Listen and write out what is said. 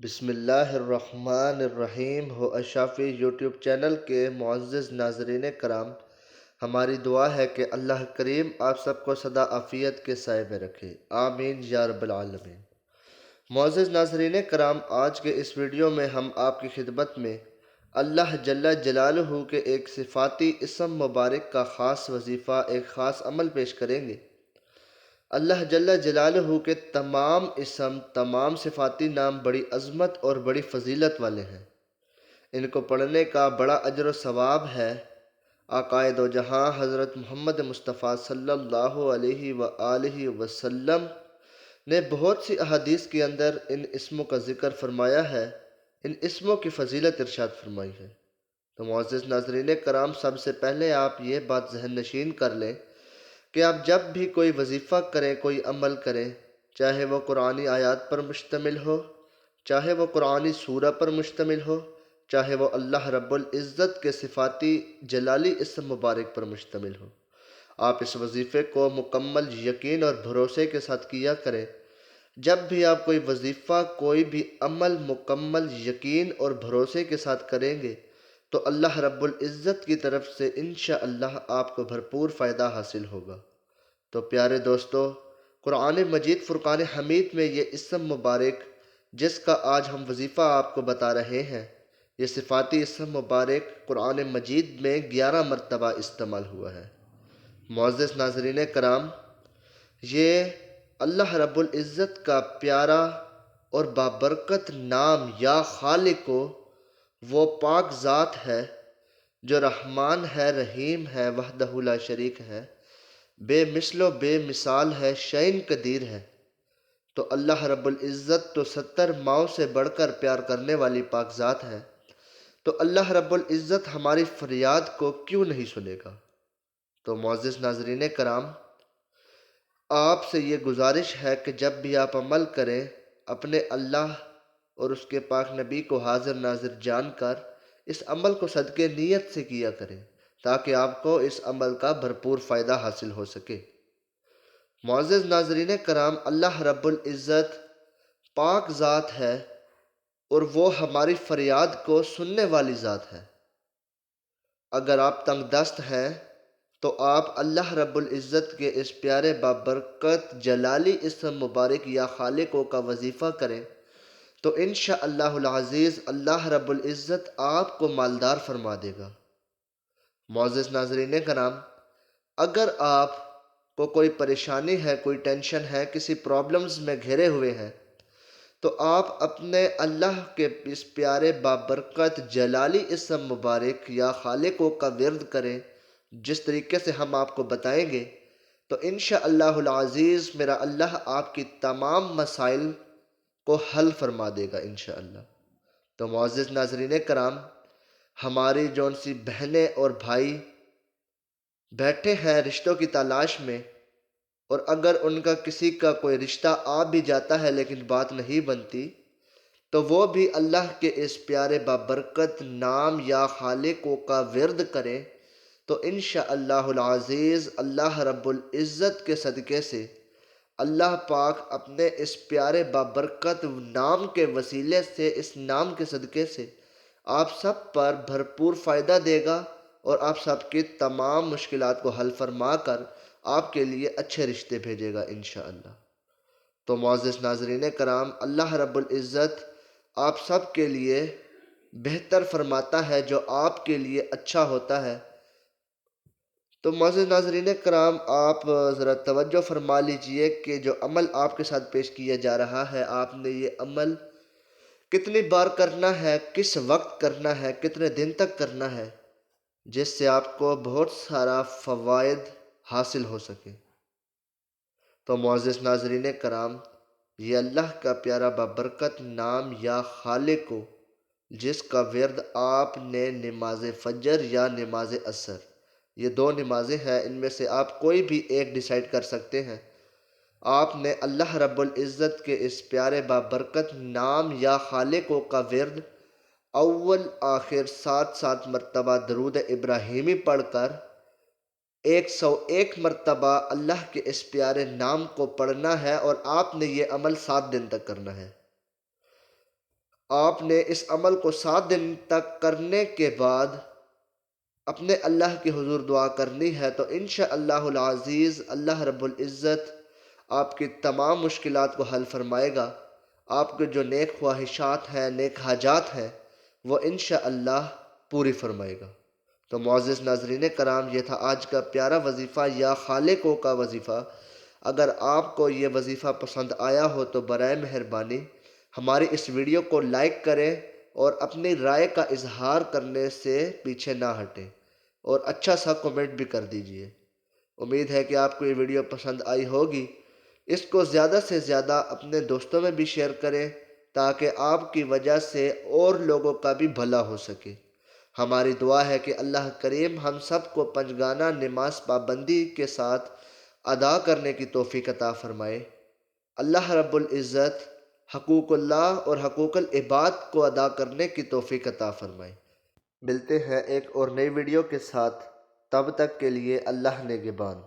بسم اللہ الرحمن الرحیم ہو اشافی یوٹیوب چینل کے معزز ناظرین کرام، ہماری دعا ہے کہ اللہ کریم آپ سب کو سدا عافیت کے سائے میں رکھے، آمین یا رب العالمین۔ معزز ناظرین کرام، آج کے اس ویڈیو میں ہم آپ کی خدمت میں اللہ جل جلالہ کے ایک صفاتی اسم مبارک کا خاص وظیفہ، ایک خاص عمل پیش کریں گے۔ اللہ جل جلالہ کے تمام اسم، تمام صفاتی نام بڑی عظمت اور بڑی فضیلت والے ہیں۔ ان کو پڑھنے کا بڑا اجر و ثواب ہے۔ آقائے دو جہاں حضرت محمد مصطفیٰ صلی اللہ علیہ وآلہ وسلم نے بہت سی احادیث کے اندر ان اسموں کا ذکر فرمایا ہے، ان اسموں کی فضیلت ارشاد فرمائی ہے۔ تو معزز ناظرین کرام، سب سے پہلے آپ یہ بات ذہن نشین کر لیں کہ آپ جب بھی کوئی وظیفہ کریں، کوئی عمل کریں، چاہے وہ قرآنی آیات پر مشتمل ہو، چاہے وہ قرآنی سورہ پر مشتمل ہو، چاہے وہ اللہ رب العزت کے صفاتی جلالی اسم مبارک پر مشتمل ہو، آپ اس وظیفے کو مکمل یقین اور بھروسے کے ساتھ کیا کریں۔ جب بھی آپ کوئی وظیفہ، کوئی بھی عمل مکمل یقین اور بھروسے کے ساتھ کریں گے تو اللہ رب العزت کی طرف سے انشاءاللہ آپ کو بھرپور فائدہ حاصل ہوگا۔ تو پیارے دوستو، قرآن مجید فرقان حمید میں یہ اسم مبارک جس کا آج ہم وظیفہ آپ کو بتا رہے ہیں، یہ صفاتی اسم مبارک قرآن مجید میں 11 مرتبہ استعمال ہوا ہے۔ معزز ناظرین کرام، یہ اللہ رب العزت کا پیارا اور بابرکت نام یا خالق، وہ پاک ذات ہے جو رحمان ہے، رحیم ہے، وحدہ لا شریک ہے، بے مثل و بے مثال ہے، شعین قدیر ہے۔ تو اللہ رب العزت تو 70 ماؤں سے بڑھ کر پیار کرنے والی پاک ذات ہے، تو اللہ رب العزت ہماری فریاد کو کیوں نہیں سنے گا؟ تو معزز ناظرین کرام، آپ سے یہ گزارش ہے کہ جب بھی آپ عمل کریں، اپنے اللہ اور اس کے پاک نبی کو حاضر ناظر جان کر اس عمل کو صدقے نیت سے کیا کریں، تاکہ آپ کو اس عمل کا بھرپور فائدہ حاصل ہو سکے۔ معزز ناظرین کرام، اللہ رب العزت پاک ذات ہے اور وہ ہماری فریاد کو سننے والی ذات ہے۔ اگر آپ تنگ دست ہیں تو آپ اللہ رب العزت کے اس پیارے بابرکت جلالی اسم مبارک یا خالقوں کا وظیفہ کریں تو انشاءاللہ العزیز اللہ رب العزت آپ کو مالدار فرما دے گا۔ معزز ناظرین کرام، اگر آپ کو کوئی پریشانی ہے، کوئی ٹینشن ہے، کسی پرابلمز میں گھرے ہوئے ہیں، تو آپ اپنے اللہ کے اس پیارے بابرکت جلالی اسم مبارک یا خالقوں کا ورد کریں، جس طریقے سے ہم آپ کو بتائیں گے، تو انشاءاللہ العزیز میرا اللہ آپ کی تمام مسائل کو حل فرما دے گا انشاءاللہ۔ تو معزز ناظرین کرام، ہماری جون سی بہنیں اور بھائی بیٹھے ہیں رشتوں کی تلاش میں، اور اگر ان کا کسی کا کوئی رشتہ آ بھی جاتا ہے لیکن بات نہیں بنتی، تو وہ بھی اللہ کے اس پیارے بابرکت نام یا خالقوں کا ورد کریں، تو انشاءاللہ العزیز اللہ رب العزت کے صدقے سے اللہ پاک اپنے اس پیارے بابرکت نام کے وسیلے سے، اس نام کے صدقے سے آپ سب پر بھرپور فائدہ دے گا اور آپ سب کی تمام مشکلات کو حل فرما کر آپ کے لیے اچھے رشتے بھیجے گا انشاءاللہ۔ تو معزز ناظرین کرام، اللہ رب العزت آپ سب کے لیے بہتر فرماتا ہے، جو آپ کے لیے اچھا ہوتا ہے۔ تو معزز ناظرین کرام، آپ ذرا توجہ فرما لیجئے کہ جو عمل آپ کے ساتھ پیش کیا جا رہا ہے، آپ نے یہ عمل کتنی بار کرنا ہے، کس وقت کرنا ہے، کتنے دن تک کرنا ہے، جس سے آپ کو بہت سارا فوائد حاصل ہو سکے۔ تو معزز ناظرین کرام، یہ اللہ کا پیارا بابرکت نام یا خالق، جس کا ورد آپ نے نماز فجر یا نماز عصر، یہ دو نمازیں ہیں، ان میں سے آپ کوئی بھی ایک ڈیسائیڈ کر سکتے ہیں۔ آپ نے اللہ رب العزت کے اس پیارے بابرکت نام یا خالقوں کا ورد اول آخر 7 مرتبہ درود ابراہیمی پڑھ کر 101 مرتبہ اللہ کے اس پیارے نام کو پڑھنا ہے، اور آپ نے یہ عمل 7 دن تک کرنا ہے۔ آپ نے اس عمل کو 7 دن تک کرنے کے بعد اپنے اللہ کے حضور دعا کرنی ہے تو انشاءاللہ العزیز اللہ رب العزت آپ کی تمام مشکلات کو حل فرمائے گا۔ آپ کے جو نیک خواہشات ہیں، نیک حاجات ہیں، وہ انشاءاللہ پوری فرمائے گا۔ تو معزز ناظرین کرام، یہ تھا آج کا پیارا وظیفہ یا خالقوں کا وظیفہ۔ اگر آپ کو یہ وظیفہ پسند آیا ہو تو برائے مہربانی ہماری اس ویڈیو کو لائک کریں اور اپنی رائے کا اظہار کرنے سے پیچھے نہ ہٹیں، اور اچھا سا کمنٹ بھی کر دیجئے۔ امید ہے کہ آپ کو یہ ویڈیو پسند آئی ہوگی۔ اس کو زیادہ سے زیادہ اپنے دوستوں میں بھی شیئر کریں تاکہ آپ کی وجہ سے اور لوگوں کا بھی بھلا ہو سکے۔ ہماری دعا ہے کہ اللہ کریم ہم سب کو پنجگانہ نماز پابندی کے ساتھ ادا کرنے کی توفیق عطا فرمائے۔ اللہ رب العزت حقوق اللہ اور حقوق العباد کو ادا کرنے کی توفیق عطا فرمائے۔ ملتے ہیں ایک اور نئی ویڈیو کے ساتھ، تب تک کے لیے اللہ نگہبان۔